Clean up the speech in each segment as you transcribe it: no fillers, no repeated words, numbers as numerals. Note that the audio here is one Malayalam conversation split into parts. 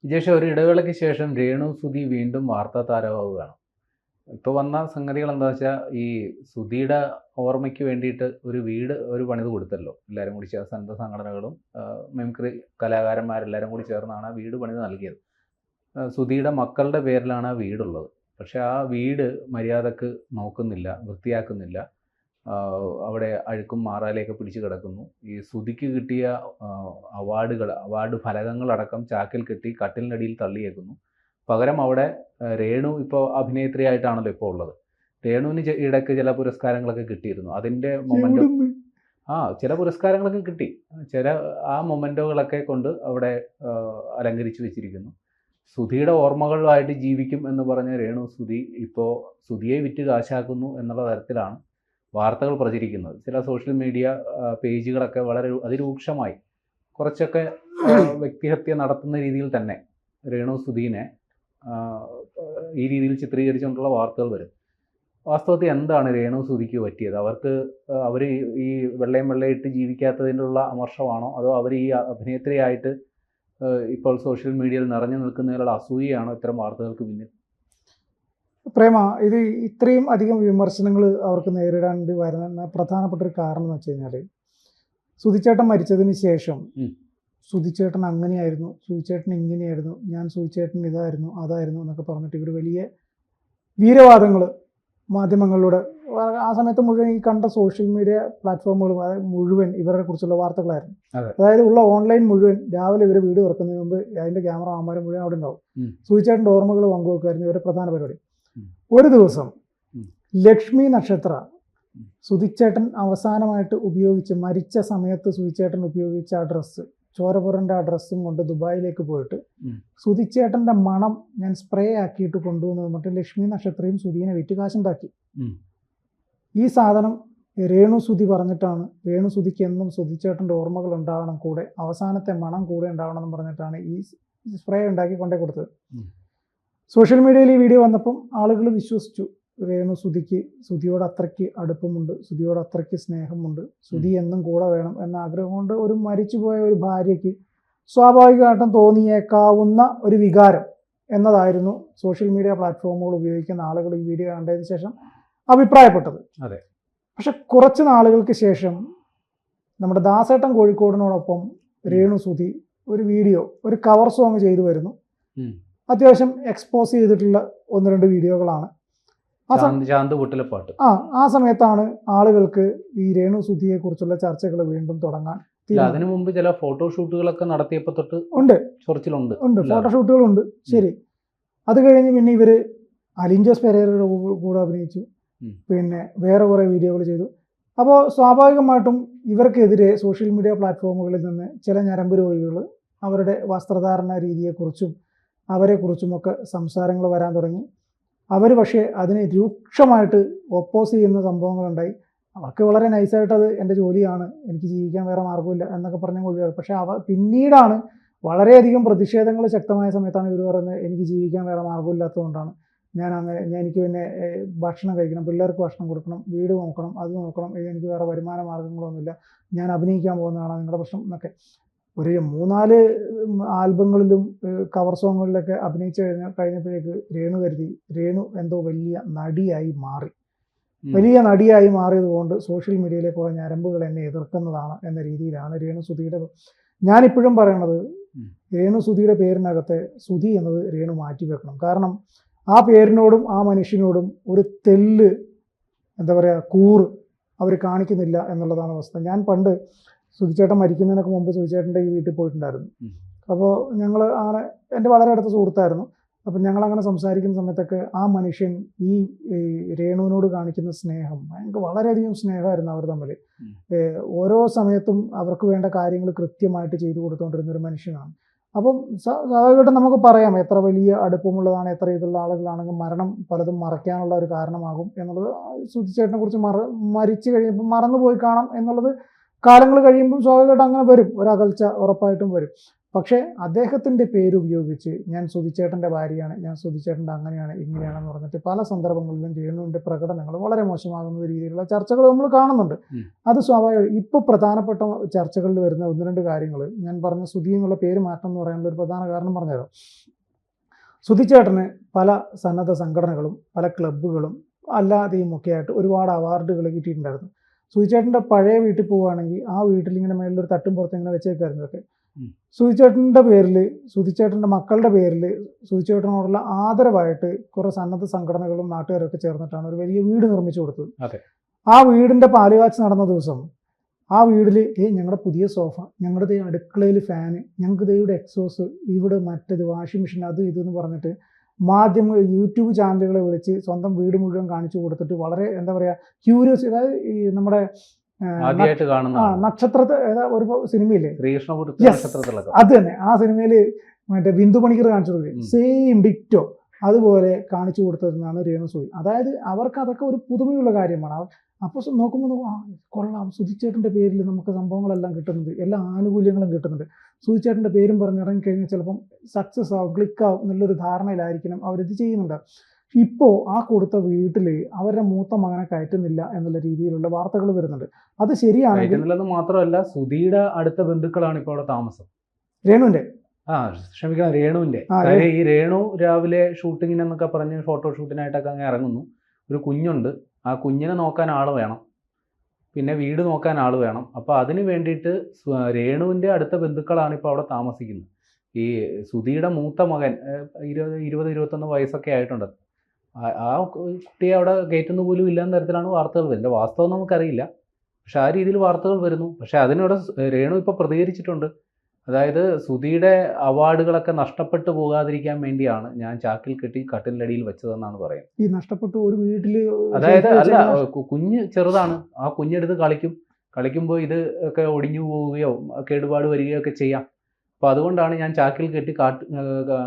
വിജേഷ്, ഒരു ഇടവേളയ്ക്ക് ശേഷം രേണു സുധി വീണ്ടും വാർത്താ താരമാവുകയാണ്. ഇപ്പോൾ വന്ന സംഗതികൾ എന്താ വെച്ചാൽ, ഈ സുധിയുടെ ഓർമ്മയ്ക്ക് വേണ്ടിയിട്ട് ഒരു വീട് പണിത് കൊടുത്തല്ലോ. എല്ലാവരും കൂടി ചേർന്ന് സന്നദ്ധ സംഘടനകളും മിമിക്രി കലാകാരന്മാരെല്ലാവരും കൂടി ചേർന്നാണ് ആ വീട് പണിത് നൽകിയത്. സുധിയുടെ മക്കളുടെ പേരിലാണ് ആ വീടുള്ളത്. പക്ഷേ ആ വീട് മര്യാദക്ക് നോക്കുന്നില്ല, വൃത്തിയാക്കുന്നില്ല. അവിടെ അഴുക്കും മാറാലയൊക്കെ പിടിച്ച് കിടക്കുന്നു. ഈ സുധിക്ക് കിട്ടിയ അവാർഡ് ഫലകങ്ങളടക്കം ചാക്കിൽ കെട്ടി കട്ടിലിനടിയിൽ തള്ളിയേക്കുന്നു. പകരം അവിടെ രേണു ഇപ്പോൾ അഭിനേത്രിയായിട്ടാണല്ലോ ഇപ്പോൾ ഉള്ളത്. രേണുവിന് ഇടയ്ക്ക് ചില പുരസ്കാരങ്ങളൊക്കെ കിട്ടിയിരുന്നു. അതിൻ്റെ മൊമെൻ്റോ ചില പുരസ്കാരങ്ങളൊക്കെ കിട്ടി. ചില ആ മൊമെൻ്റോകളൊക്കെ കൊണ്ട് അവിടെ അലങ്കരിച്ച് വെച്ചിരിക്കുന്നു. സുധിയുടെ ഓർമ്മകളുമായിട്ട് ജീവിക്കും എന്ന് പറഞ്ഞ രേണു സുധി ഇപ്പോൾ സുധിയെ വിറ്റ് കാശാക്കുന്നു എന്നുള്ള തരത്തിലാണ് വാർത്തകൾ പ്രചരിക്കുന്നത്. ചില സോഷ്യൽ മീഡിയ പേജുകളൊക്കെ വളരെ അതിരൂക്ഷമായി കുറച്ചൊക്കെ വ്യക്തിഹത്യ നടത്തുന്ന രീതിയിൽ തന്നെ രേണു സുധീനെ ഈ രീതിയിൽ ചിത്രീകരിച്ചുകൊണ്ടുള്ള വാർത്തകൾ വരും. വാസ്തവത്തിൽ എന്താണ് രേണു സുധിക്ക് പറ്റിയത്? അവർ ഈ വെള്ളയിട്ട് ജീവിക്കാത്തതിനുള്ള അമർഷമാണോ, അതോ അവർ ഈ അഭിനേത്രിയായിട്ട് ഇപ്പോൾ സോഷ്യൽ മീഡിയയിൽ നിറഞ്ഞു നിൽക്കുന്നതിനുള്ള അസൂയയാണോ ഇത്തരം വാർത്തകൾക്ക് പിന്നിൽ? പ്രേമ, ഇത് ഇത്രയും അധികം വിമർശനങ്ങൾ അവർക്ക് നേരിടേണ്ടി വരുന്ന പ്രധാനപ്പെട്ട ഒരു കാരണം എന്ന് വെച്ച് കഴിഞ്ഞാൽ, സുധിച്ചേട്ടൻ മരിച്ചതിന് ശേഷം സുധിച്ചേട്ടൻ അങ്ങനെയായിരുന്നു, സുധിച്ചേട്ടൻ ഇങ്ങനെയായിരുന്നു, ഞാൻ സുധിച്ചേട്ടൻ ഇതായിരുന്നു അതായിരുന്നു എന്നൊക്കെ പറഞ്ഞിട്ട് ഇവർ വലിയ വീരവാദങ്ങൾ മാധ്യമങ്ങളിലൂടെ ആ സമയത്ത് മുഴുവൻ ഈ കണ്ട സോഷ്യൽ മീഡിയ പ്ലാറ്റ്ഫോമുകളും മുഴുവൻ ഇവരെ കുറിച്ചുള്ള വാർത്തകളായിരുന്നു. അതായത് ഉള്ള ഓൺലൈൻ മുഴുവൻ രാവിലെ ഇവർ വീഡിയോ ഇറക്കുന്നതിന് മുമ്പ് അതിൻ്റെ ക്യാമറ ആമാരും മുഴുവൻ അവിടെ ഉണ്ടാവും. സുധിച്ചേട്ടൻ്റെ ഓർമ്മകൾ പങ്കുവെക്കുമായിരുന്നു ഇവരുടെ പ്രധാന പരിപാടി. ഒരു ദിവസം ലക്ഷ്മി നക്ഷത്ര സുധിച്ചേട്ടൻ അവസാനമായിട്ട് ഉപയോഗിച്ച് മരിച്ച സമയത്ത് സുധിച്ചേട്ടൻ ഉപയോഗിച്ച ആ ഡ്രസ്സ്, ചോരപുരൻ്റെ ആ ഡ്രസ്സും കൊണ്ട് ദുബായിലേക്ക് പോയിട്ട് സുധിച്ചേട്ടൻ്റെ മണം ഞാൻ സ്പ്രേ ആക്കിയിട്ട് കൊണ്ടുവന്ന് വന്നിട്ട് ലക്ഷ്മി നക്ഷത്രയും സുധീനെ വിറ്റ് കാശുണ്ടാക്കി. ഈ സാധനം രേണു സുധി പറഞ്ഞിട്ടാണ്, രേണു സുധിക്ക് എന്നും സുധിച്ചേട്ടൻ്റെ ഓർമ്മകൾ ഉണ്ടാവണം, കൂടെ അവസാനത്തെ മണം കൂടെ ഉണ്ടാവണം എന്ന് പറഞ്ഞിട്ടാണ് ഈ സ്പ്രേ ഉണ്ടാക്കി കൊണ്ടേ കൊടുത്തത്. സോഷ്യൽ മീഡിയയിൽ ഈ വീഡിയോ വന്നപ്പം ആളുകൾ വിശ്വസിച്ചു. രേണു സുധിയോട് അത്രയ്ക്ക് അടുപ്പമുണ്ട്, സുധിയോട് അത്രയ്ക്ക് സ്നേഹമുണ്ട്, സുധി എന്നും കൂടെ വേണം എന്ന ആഗ്രഹം കൊണ്ട് ഒരു മരിച്ചുപോയ ഒരു ഭാര്യയ്ക്ക് സ്വാഭാവികമായിട്ടും തോന്നിയേക്കാവുന്ന ഒരു വികാരം എന്നതായിരുന്നു സോഷ്യൽ മീഡിയ പ്ലാറ്റ്ഫോമുകൾ ഉപയോഗിക്കുന്ന ആളുകൾ ഈ വീഡിയോ കണ്ടതിന് ശേഷം അഭിപ്രായപ്പെട്ടത്. അതെ. പക്ഷെ കുറച്ച് നാളുകൾക്ക് ശേഷം നമ്മുടെ ദാസേട്ടൻ കോഴിക്കോടിനോടൊപ്പം രേണു സുധി ഒരു വീഡിയോ, ഒരു കവർ സോങ് ചെയ്തു വരുന്നു. അത്യാവശ്യം എക്സ്പോസ് ചെയ്തിട്ടുള്ള 1-2 വീഡിയോകളാണ്. ആ സമയത്താണ് ആളുകൾക്ക് ഈ രേണു സുധിയെ കുറിച്ചുള്ള ചർച്ചകൾ വീണ്ടും തുടങ്ങാൻ. അതിനു മുമ്പ് ചില ഫോട്ടോഷൂട്ടുകളൊക്കെ നടത്തിയപ്പോൾ തൊട്ട് ഉണ്ട് ഫോട്ടോഷൂട്ടുകളുണ്ട്. ശരി. അത് കഴിഞ്ഞ് പിന്നെ ഇവര് അലിൻ ജോസ് പെരേരയുടെ കൂടെ അഭിനയിച്ചു, പിന്നെ വേറെ കുറെ വീഡിയോകൾ ചെയ്തു. അപ്പോൾ സ്വാഭാവികമായിട്ടും ഇവർക്കെതിരെ സോഷ്യൽ മീഡിയ പ്ലാറ്റ്ഫോമുകളിൽ നിന്ന് ചില ഞരമ്പ് രോഗികൾ അവരുടെ വസ്ത്രധാരണ രീതിയെക്കുറിച്ചും അവരെക്കുറിച്ചുമൊക്കെ സംസാരങ്ങൾ വരാൻ തുടങ്ങി. അവർ പക്ഷേ അതിനെ രൂക്ഷമായിട്ട് ഒപ്പോസ് ചെയ്യുന്ന സംഭവങ്ങളുണ്ടായി. അവർക്ക് വളരെ നൈസായിട്ട് അത് എൻ്റെ ജോലിയാണ്, എനിക്ക് ജീവിക്കാൻ വേറെ മാർഗ്ഗമില്ല എന്നൊക്കെ പറഞ്ഞ് ഒഴിവാക്കും. പക്ഷേ പിന്നീടാണ് വളരെയധികം പ്രതിഷേധങ്ങൾ ശക്തമായ സമയത്താണ് ഇവർ പറയുന്നത്, എനിക്ക് ജീവിക്കാൻ വേറെ മാർഗ്ഗമില്ലാത്തതുകൊണ്ടാണ് എനിക്ക് പിന്നെ ഭക്ഷണം കഴിക്കണം, പിള്ളേർക്ക് ഭക്ഷണം കൊടുക്കണം, വീട് നോക്കണം, അത് നോക്കണം, എനിക്ക് വേറെ വരുമാന മാർഗ്ഗങ്ങളൊന്നുമില്ല, ഞാൻ അഭിനയിക്കാൻ പോകുന്നതാണ് നിങ്ങളുടെ പ്രശ്നം എന്നൊക്കെ. ഒരു 3-4 ആൽബങ്ങളിലും കവർ സോങ്ങുകളിലൊക്കെ അഭിനയിച്ചു കഴിഞ്ഞപ്പോഴേക്ക് രേണു എന്തോ വലിയ നടിയായി മാറിയത് കൊണ്ട് സോഷ്യൽ മീഡിയയിലെ കുറേ ഞരമ്പുകൾ എന്നെ എതിർക്കുന്നതാണ് എന്ന രീതിയിലാണ് രേണു സുധിയുടെ. ഞാനിപ്പോഴും പറയണത്, രേണു സുധിയുടെ പേരിനകത്തെ സുധി എന്നത് രേണു മാറ്റിവെക്കണം. കാരണം ആ പേരിനോടും ആ മനുഷ്യനോടും ഒരു തെല്ല് കൂറ് അവർ കാണിക്കുന്നില്ല എന്നുള്ളതാണ് അവസ്ഥ. ഞാൻ പണ്ട് സുധിച്ചേട്ടൻ മരിക്കുന്നതിനൊക്കെ മുമ്പ് സുധിച്ചേട്ടൻ്റെ ഈ വീട്ടിൽ പോയിട്ടുണ്ടായിരുന്നു. അപ്പോൾ ഞങ്ങൾ അങ്ങനെ എൻ്റെ വളരെ അടുത്ത സുഹൃത്തായിരുന്നു. അപ്പം ഞങ്ങളങ്ങനെ സംസാരിക്കുന്ന സമയത്തൊക്കെ ആ മനുഷ്യൻ ഈ രേണുവിനോട് കാണിക്കുന്ന സ്നേഹം വളരെയധികം സ്നേഹമായിരുന്നു അവർ തമ്മിൽ. ഓരോ സമയത്തും അവർക്ക് വേണ്ട കാര്യങ്ങൾ കൃത്യമായിട്ട് ചെയ്തു കൊടുത്തുകൊണ്ടിരുന്ന ഒരു മനുഷ്യനാണ്. അപ്പം സ്വാഭാവികമായിട്ടും നമുക്ക് പറയാം, എത്ര വലിയ അടുപ്പമുള്ളതാണ്, എത്ര ഇതുള്ള ആളുകളാണെങ്കിൽ മരണം പലതും മറയ്ക്കാനുള്ള ഒരു കാരണമാകും എന്നുള്ളത്. സുധിച്ചേട്ടനെ കുറിച്ച് മരിച്ചു കഴിയുമ്പോൾ മറന്നുപോയി കാണാം എന്നുള്ളത് കാലങ്ങൾ കഴിയുമ്പോൾ സ്വാഭാവികമായിട്ടും അങ്ങനെ വരും, ഒരകൽച്ച ഉറപ്പായിട്ടും വരും. പക്ഷേ അദ്ദേഹത്തിൻ്റെ പേര് ഉപയോഗിച്ച് ഞാൻ സുധിച്ചേട്ടൻ്റെ ഭാര്യയാണ്, ഞാൻ സുധിച്ചേട്ടൻ്റെ അങ്ങനെയാണ് ഇങ്ങനെയാണെന്ന് പറഞ്ഞിട്ട് പല സന്ദർഭങ്ങളിലും രേണുവിൻ്റെ പ്രകടനങ്ങൾ വളരെ മോശമാകുന്ന രീതിയിലുള്ള ചർച്ചകൾ നമ്മൾ കാണുന്നുണ്ട്. അത് സ്വാഭാവികം. ഇപ്പോൾ പ്രധാനപ്പെട്ട ചർച്ചകളിൽ വരുന്ന 1-2 കാര്യങ്ങൾ ഞാൻ പറഞ്ഞ സുധി എന്നുള്ള പേര് മാറ്റം എന്ന് പറയാനുള്ള ഒരു പ്രധാന കാരണം പറഞ്ഞുതരാം. സുധിച്ചേട്ടന് പല സന്നദ്ധ സംഘടനകളും പല ക്ലബ്ബുകളും അല്ലാതെയും ഒക്കെ ആയിട്ട് ഒരുപാട് അവാർഡുകൾ കിട്ടിയിട്ടുണ്ടായിരുന്നു. സുധിച്ചേട്ടൻ്റെ പഴയ വീട്ടിൽ പോവുകയാണെങ്കിൽ ആ വീട്ടിൽ ഇങ്ങനെ മേളിലൊരു തട്ടും പുറത്ത് ഇങ്ങനെ വെച്ചേക്കായിരുന്നു ഒക്കെ. സുധിച്ചേട്ടൻ്റെ പേരിൽ, സുധിച്ചേട്ടൻ്റെ മക്കളുടെ പേരിൽ സുധിച്ചേട്ടനോടുള്ള ആദരവായിട്ട് കുറേ സന്നദ്ധ സംഘടനകളും നാട്ടുകാരൊക്കെ ചേർന്നിട്ടാണ് ഒരു വലിയ വീട് നിർമ്മിച്ചു കൊടുത്തത്. ആ വീടിൻ്റെ പാലുകാച്ച് നടന്ന ദിവസം ആ വീട്ടിൽ ഞങ്ങളുടെ പുതിയ സോഫ, ഞങ്ങളുടെ അടുക്കളയിൽ ഫാന്, ഞങ്ങൾക്ക് ഇവിടെ എക്സോസ്, ഇവിടെ മറ്റേത് വാഷിംഗ് മെഷീൻ, അത് ഇതെന്ന് പറഞ്ഞിട്ട് മാധ്യമങ്ങൾ യൂട്യൂബ് ചാനലുകളെ വിളിച്ച് സ്വന്തം വീട് മുഴുവൻ കാണിച്ചു കൊടുത്തിട്ട് വളരെ എന്താ പറയുക ക്യൂരിയസ്, അതായത് ഈ നമ്മുടെ നക്ഷത്രത്തെ ഒരു സിനിമയില്ലേ അത് തന്നെ, ആ സിനിമയിൽ മറ്റേ ബിന്ദു പണിക്കർ കാണിച്ചു കൊടുക്കുക സെയിം ഡിക്റ്റോ അതുപോലെ കാണിച്ചു കൊടുത്തതെന്നാണ് രേണുസുധി. അതായത് അവർക്ക് അതൊക്കെ ഒരു പുതുമയുള്ള കാര്യമാണ്. അപ്പോൾ നോക്കുമ്പോൾ കൊള്ളാം, സുധിച്ചേട്ടൻ്റെ പേരിൽ നമുക്ക് സംഭവങ്ങളെല്ലാം കിട്ടുന്നുണ്ട്, എല്ലാ ആനുകൂല്യങ്ങളും കിട്ടുന്നുണ്ട്, സുധിച്ചേട്ടൻ്റെ പേരും പറഞ്ഞിറങ്ങിക്കഴിഞ്ഞാൽ ചിലപ്പം സക്സസ് ആവും, ക്ലിക്കാവും എന്നുള്ളൊരു ധാരണയിലായിരിക്കണം അവരിത് ചെയ്യുന്നുണ്ട്. ഇപ്പോൾ ആ കൊടുത്ത വീട്ടിൽ അവരുടെ മൂത്ത മകനെ കയറ്റുന്നില്ല എന്നുള്ള രീതിയിലുള്ള വാർത്തകൾ വരുന്നുണ്ട്. അത് ശരിയാണെങ്കിൽ മാത്രമല്ല, സുധിയുടെ അടുത്ത ബന്ധുക്കളാണ് ഇപ്പോൾ അവിടെ താമസം. രേണുവിൻ്റെ ക്ഷമിക്കണം, രേണുവിൻ്റെ. ഈ രേണു രാവിലെ ഷൂട്ടിങ്ങിനെന്നൊക്കെ പറഞ്ഞ് ഫോട്ടോഷൂട്ടിനായിട്ടൊക്കെ അങ്ങ് ഇറങ്ങുന്നു. ഒരു കുഞ്ഞുണ്ട്, ആ കുഞ്ഞിനെ നോക്കാൻ ആൾ വേണം, പിന്നെ വീട് നോക്കാൻ ആൾ വേണം. അപ്പോൾ അതിന് വേണ്ടിയിട്ട് രേണുവിൻ്റെ അടുത്ത ബന്ധുക്കളാണ് ഇപ്പോൾ അവിടെ താമസിക്കുന്നത്. ഈ സുധിയുടെ മൂത്ത മകൻ 20-21 വയസ്സൊക്കെ ആയിട്ടുണ്ട്. ആ കുട്ടിയെ അവിടെ കയറ്റുന്ന പോലും ഇല്ലാന്ന തരത്തിലാണ് വാർത്തകൾ വരുന്നത്. വാസ്തവം നമുക്കറിയില്ല, പക്ഷെ ആ രീതിയിൽ വാർത്തകൾ വരുന്നു. പക്ഷെ അതിനോട് രേണു ഇപ്പോൾ പ്രതികരിച്ചിട്ടുണ്ട്. അതായത് സുധിയുടെ അവാർഡുകളൊക്കെ നഷ്ടപ്പെട്ടു പോകാതിരിക്കാൻ വേണ്ടിയാണ് ഞാൻ ചാക്കിൽ കെട്ടി കട്ടിലടിയിൽ വെച്ചതെന്നാണ് പറയുന്നത്. ഈ നഷ്ടപ്പെട്ടു ഒരു വീട്ടില്, അതായത് അല്ല, കുഞ്ഞ് ചെറുതാണ്, ആ കുഞ്ഞെടുത്ത് കളിക്കുമ്പോൾ ഇത് ഒക്കെ ഒടിഞ്ഞു പോവുകയോ കേടുപാട് വരികയോ ഒക്കെ ചെയ്യാം. അപ്പോൾ അതുകൊണ്ടാണ് ഞാൻ ചാക്കിൽ കെട്ടി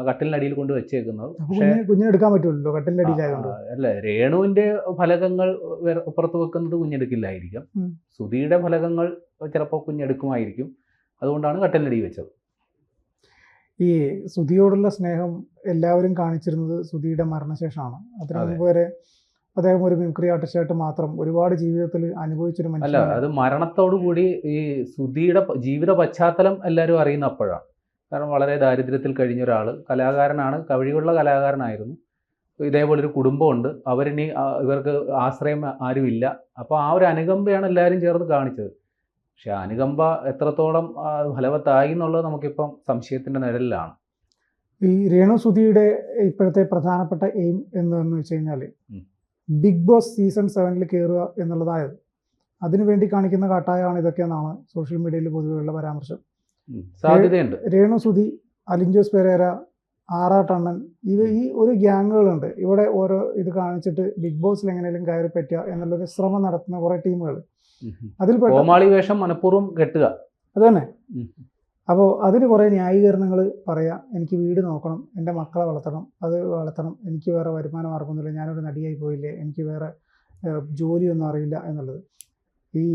കട്ടിലിനടിയിൽ കൊണ്ട് വെച്ചേക്കുന്നത്. പക്ഷേ കുഞ്ഞെടുക്കാൻ പറ്റുമല്ലോ കട്ടിലടിയിലായതുകൊണ്ട്. അല്ല, രേണുവിന്റെ ഫലകങ്ങൾ പുറത്ത് വെക്കുന്നത് കുഞ്ഞെടുക്കില്ലായിരിക്കും, സുധിയുടെ ഫലകങ്ങൾ ചിലപ്പോൾ കുഞ്ഞെടുക്കുമായിരിക്കും. അതുകൊണ്ടാണ് കട്ടിലടി വെച്ചത്. ഈ സുധിയോടുള്ള സ്നേഹം എല്ലാവരും കാണിച്ചിരുന്നത് സുധിയുടെ മരണശേഷമാണ്. അതിനു മുമ്പ് വരെ അദ്ദേഹം ഒരു മിമിക്രി ആർട്ടിസ്റ്റായിട്ട് മാത്രം ഒരുപാട് ജീവിതത്തിൽ അനുഭവിച്ചൊരു അല്ല, അത് മരണത്തോടു കൂടി ഈ സുധിയുടെ ജീവിത പശ്ചാത്തലം എല്ലാവരും അറിയുന്ന അപ്പോഴാണ്. കാരണം വളരെ ദാരിദ്ര്യത്തിൽ കഴിഞ്ഞ ഒരാൾ, കലാകാരനാണ്, കഴിവുള്ള കലാകാരനായിരുന്നു, ഇതേപോലൊരു കുടുംബമുണ്ട്, ഇവർക്ക് ആശ്രയം ആരുമില്ല. അപ്പോൾ ആ ഒരു അനുകമ്പയാണ് എല്ലാവരും ചേർന്ന് കാണിച്ചത്. പക്ഷെ അനുകമ്പ എത്രത്തോളം ഫലവത്തായി എന്നുള്ളത് നമുക്കിപ്പം സംശയത്തിൻ്റെ നിഴലിലാണ്. ഈ രേണു സുധിയുടെ ഇപ്പോഴത്തെ പ്രധാനപ്പെട്ട എയിം എന്താണെന്ന് വെച്ച് കഴിഞ്ഞാൽ ബിഗ് ബോസ് സീസൺ 7 കയറുക എന്നുള്ളതായത്. അതിനുവേണ്ടി കാണിക്കുന്ന കാട്ടായാണ് ഇതൊക്കെയെന്നാണ് സോഷ്യൽ മീഡിയയിൽ പൊതുവെയുള്ള പരാമർശം. സാധ്യതയുണ്ട്. രേണു സുധി, അലിൻജോസ് പെരേര, ആറാട്ടണ്ണൻ, ഈ ഒരു ഗ്യാങ്ങുകളുണ്ട് ഇവിടെ. ഓരോ ഇത് കാണിച്ചിട്ട് ബിഗ് ബോസിൽ എങ്ങനെയും കയറി പറ്റുക എന്നുള്ളൊരു ശ്രമം നടത്തുന്ന കുറേ ടീമുകൾ. അതിൽ കോമാളി വേഷം മനഃപൂർവ്വം കെട്ടുക, അത് തന്നെ. അപ്പോൾ അതിന് കുറേ ന്യായീകരണങ്ങൾ പറയാം. എനിക്ക് വീട് നോക്കണം, എൻ്റെ മക്കളെ വളർത്തണം, എനിക്ക് വേറെ വരുമാന മാർഗമൊന്നുമില്ല, ഞാനൊരു നടിയായി പോയില്ലേ, എനിക്ക് വേറെ ജോലിയൊന്നും അറിയില്ല എന്നുള്ളത്. ഈ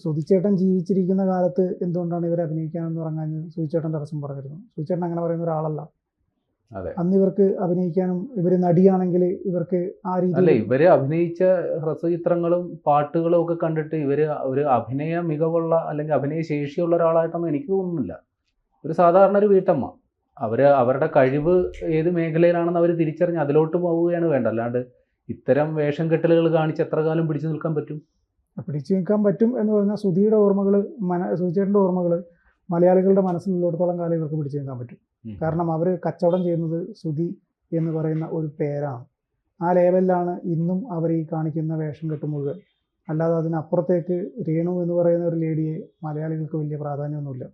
സുധിച്ചേട്ടൻ ജീവിച്ചിരിക്കുന്ന കാലത്ത് എന്തുകൊണ്ടാണ് ഇവർ അഭിനയിക്കാനെന്ന് പറഞ്ഞാൽ സുധിച്ചേട്ടൻ തടസ്സം പറഞ്ഞിരുന്നു. സുധിച്ചേട്ടൻ അങ്ങനെ പറയുന്ന ഒരാളല്ല. അന്ന് ഇവർക്ക് അഭിനയിക്കാനും, ഇവർ നടിയാണെങ്കിൽ ഇവർക്ക് ആ രീതിയിൽ ഇവര് അഭിനയിച്ച ഹ്രസ്വചിത്രങ്ങളും പാട്ടുകളും ഒക്കെ കണ്ടിട്ട് ഇവര് ഒരു അഭിനയ മികവുള്ള അല്ലെങ്കിൽ അഭിനയ ശേഷിയുള്ള ഒരാളായിട്ടൊന്നും എനിക്ക് തോന്നുന്നില്ല. ഒരു സാധാരണ ഒരു വീട്ടമ്മ, അവരുടെ കഴിവ് ഏത് മേഖലയിലാണെന്ന് അവർ തിരിച്ചറിഞ്ഞ് അതിലോട്ട് പോവുകയാണ് വേണ്ട. അല്ലാണ്ട് ഇത്തരം വേഷം കെട്ടലുകൾ കാണിച്ച് എത്ര കാലം പിടിച്ചു നിൽക്കാൻ പറ്റും? പിടിച്ചു നിൽക്കാൻ പറ്റും എന്ന് പറഞ്ഞാൽ സുധിയുടെ ഓർമ്മകൾ, സുധിച്ചേട്ടൻ്റെ ഓർമ്മകൾ മലയാളികളുടെ മനസ്സിലുള്ളിടത്തോളം കാലം ഇവർക്ക് പിടിച്ചു നിൽക്കാൻ പറ്റും. കാരണം അവർ കച്ചവടം ചെയ്യുന്നത് സുധി എന്ന് പറയുന്ന ഒരു പേരാണ്. ആ ലേവലിലാണ് ഇന്നും അവർ ഈ കാണിക്കുന്ന വേഷം കെട്ടുമുഴുവൻ. അല്ലാതെ അതിനപ്പുറത്തേക്ക് രേണു എന്ന് പറയുന്ന ഒരു ലേഡിയെ മലയാളികൾക്ക് വലിയ പ്രാധാന്യമൊന്നുമില്ല.